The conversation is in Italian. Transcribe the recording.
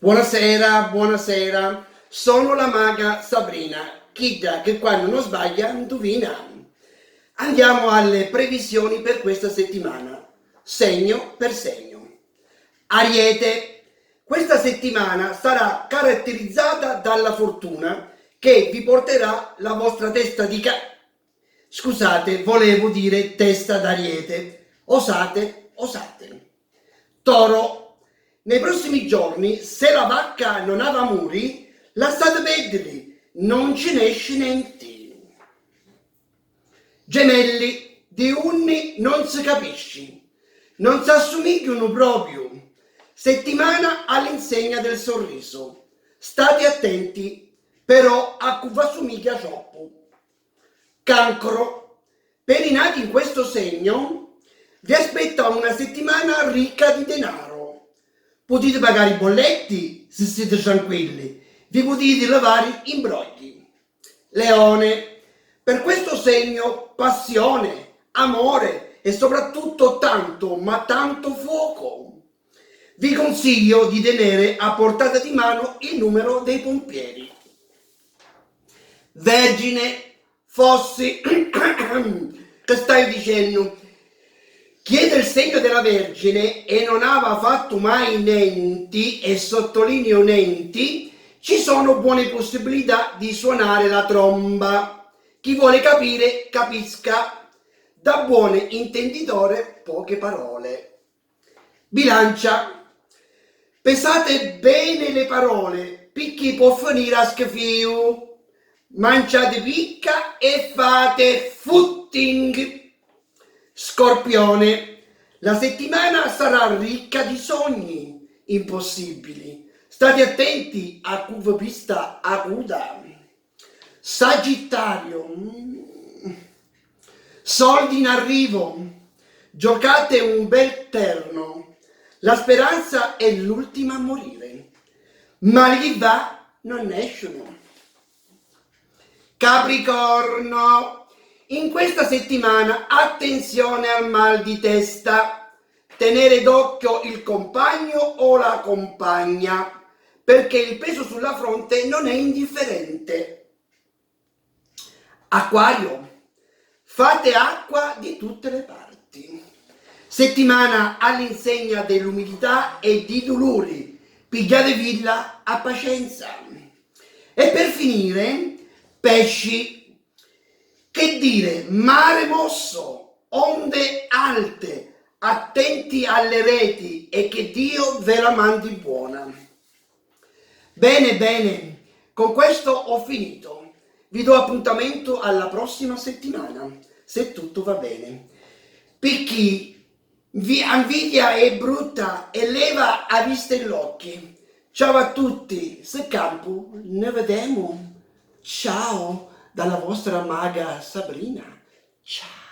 Buonasera, buonasera. Sono la maga Sabrina, Kid che quando non sbaglia indovina. Andiamo alle previsioni per questa settimana, segno per segno. Ariete, questa settimana sarà caratterizzata dalla fortuna che vi porterà la vostra testa di Scusate, volevo dire testa d'Ariete. Osate, osate. Toro, nei prossimi giorni, se la vacca non ha muri, lasciate perdere, non ce ne esce niente. Gemelli, di unni non si capisce, non si assomigliano proprio. Settimana all'insegna del sorriso. State attenti, però a cui vi assomiglia troppo. Cancro, per i nati in questo segno, vi aspetta una settimana ricca di denaro. Potete pagare i bolletti se siete tranquilli, vi potete levare i imbrogli. Leone, per questo segno passione, amore e soprattutto tanto, ma tanto fuoco. Vi consiglio di tenere a portata di mano il numero dei pompieri. Vergine, Fossi, che stai dicendo? Chi è del segno della Vergine e non aveva fatto mai niente, e sottolineo niente, ci sono buone possibilità di suonare la tromba. Chi vuole capire, capisca. Da buon intenditore, poche parole. Bilancia, pesate bene le parole, picchi può finire a schifio. Mangiate picca e fate footing. Scorpione, la settimana sarà ricca di sogni impossibili. State attenti a curva pista acuta. Sagittario, soldi in arrivo. Giocate un bel terno. La speranza è l'ultima a morire. Ma gli va non escono. Capricorno, in questa settimana attenzione al mal di testa, tenere d'occhio il compagno o la compagna, perché il peso sulla fronte non è indifferente. Acquario, fate acqua di tutte le parti. Settimana all'insegna dell'umiltà e di dolori, pigliate villa a pazienza. E per finire, pesci, che dire, mare mosso, onde alte, attenti alle reti e che Dio ve la mandi buona. Bene, bene, con questo ho finito. Vi do appuntamento alla prossima settimana, se tutto va bene. Per chi invidia è brutta e leva a vista gli occhi. Ciao a tutti, se campo ne vediamo. Ciao dalla vostra maga Sabrina. Ciao.